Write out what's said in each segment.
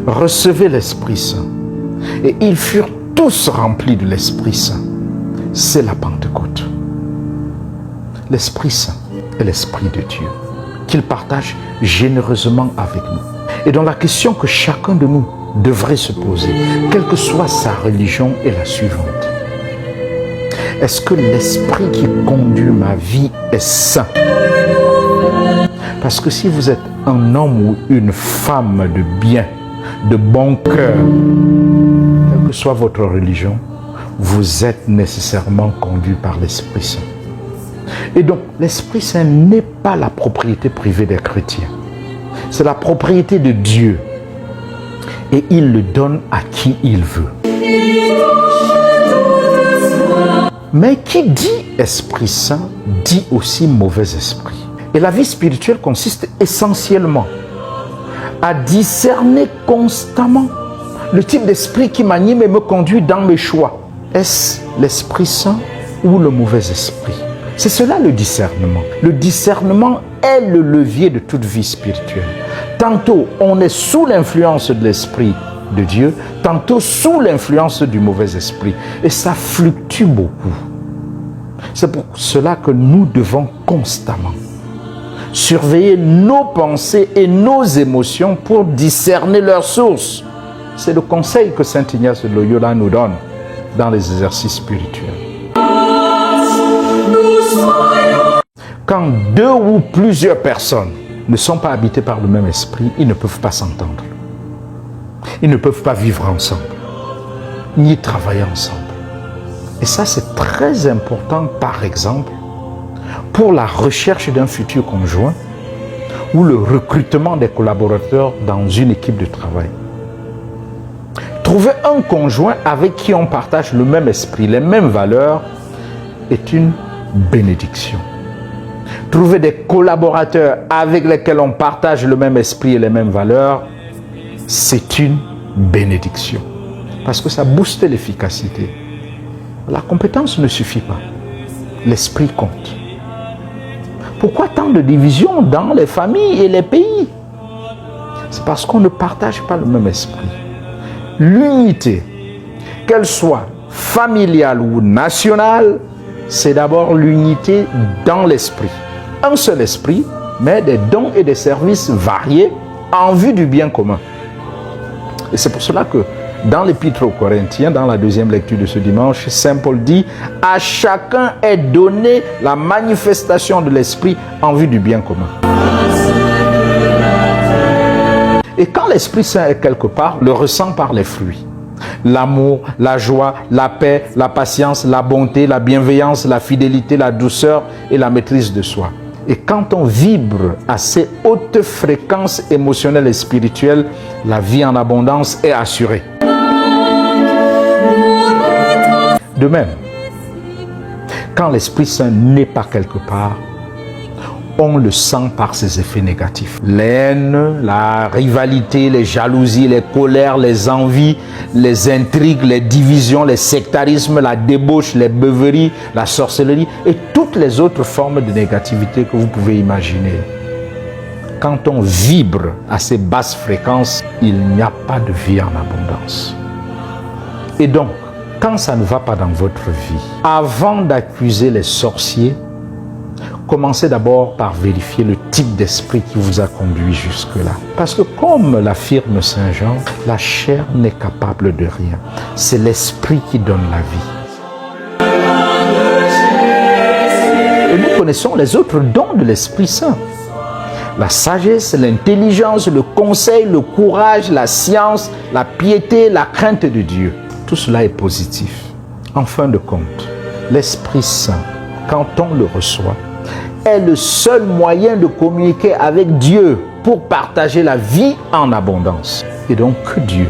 Recevez l'Esprit Saint. Et ils furent tous remplis de l'Esprit Saint. C'est la Pentecôte. L'Esprit Saint est l'Esprit de Dieu, qu'il partage généreusement avec nous. Et donc la question que chacun de nous devrait se poser, quelle que soit sa religion, est la suivante. Est-ce que l'Esprit qui conduit ma vie est saint? Parce que si vous êtes un homme ou une femme de bien, de bon cœur, quelle que soit votre religion, vous êtes nécessairement conduit par l'Esprit Saint. Et donc, l'Esprit Saint n'est pas la propriété privée des chrétiens. C'est la propriété de Dieu. Et il le donne à qui il veut. Mais qui dit Esprit Saint, dit aussi mauvais esprit. Et la vie spirituelle consiste essentiellement à discerner constamment le type d'esprit qui m'anime et me conduit dans mes choix. Est-ce l'Esprit Saint ou le mauvais esprit? C'est cela le discernement. Le discernement est le levier de toute vie spirituelle. Tantôt, on est sous l'influence de l'Esprit de Dieu, tantôt sous l'influence du mauvais esprit. Et ça fluctue beaucoup. C'est pour cela que nous devons constamment surveiller nos pensées et nos émotions pour discerner leur source. C'est le conseil que Saint Ignace de Loyola nous donne dans les exercices spirituels. Quand deux ou plusieurs personnes ne sont pas habitées par le même esprit, ils ne peuvent pas s'entendre. Ils ne peuvent pas vivre ensemble, ni travailler ensemble. Et ça, c'est très important, par exemple, pour la recherche d'un futur conjoint ou le recrutement des collaborateurs dans une équipe de travail. Trouver un conjoint avec qui on partage le même esprit, les mêmes valeurs, est une bénédiction. Trouver des collaborateurs avec lesquels on partage le même esprit et les mêmes valeurs, c'est une bénédiction. Parce que ça booste l'efficacité. La compétence ne suffit pas. L'esprit compte. Pourquoi tant de divisions dans les familles et les pays? C'est parce qu'on ne partage pas le même esprit. L'unité, qu'elle soit familiale ou nationale, c'est d'abord l'unité dans l'esprit. Un seul esprit, mais des dons et des services variés en vue du bien commun. Et c'est pour cela que dans l'Épître aux Corinthiens, dans la deuxième lecture de ce dimanche, Saint Paul dit « À chacun est donnée la manifestation de l'esprit en vue du bien commun. » Et quand l'Esprit Saint est quelque part, le ressent par les fruits. L'amour, la joie, la paix, la patience, la bonté, la bienveillance, la fidélité, la douceur et la maîtrise de soi. Et quand on vibre à ces hautes fréquences émotionnelles et spirituelles, la vie en abondance est assurée. De même, quand l'Esprit Saint n'est pas quelque part, on le sent par ses effets négatifs. Les haines, la rivalité, les jalousies, les colères, les envies, les intrigues, les divisions, les sectarismes, la débauche, les beuveries, la sorcellerie et toutes les autres formes de négativité que vous pouvez imaginer. Quand on vibre à ces basses fréquences, il n'y a pas de vie en abondance. Et donc, quand ça ne va pas dans votre vie, avant d'accuser les sorciers, commencez d'abord par vérifier le type d'esprit qui vous a conduit jusque-là. Parce que comme l'affirme Saint Jean, la chair n'est capable de rien. C'est l'esprit qui donne la vie. Et nous connaissons les autres dons de l'Esprit Saint. La sagesse, l'intelligence, le conseil, le courage, la science, la piété, la crainte de Dieu. Tout cela est positif. En fin de compte, l'Esprit Saint, quand on le reçoit, est le seul moyen de communiquer avec Dieu pour partager la vie en abondance. Et donc que Dieu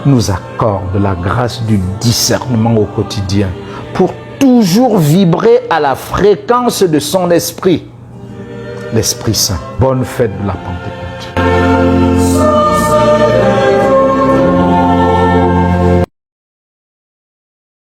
nous accorde la grâce du discernement au quotidien pour toujours vibrer à la fréquence de son esprit. L'Esprit Saint. Bonne fête de la Pentecôte.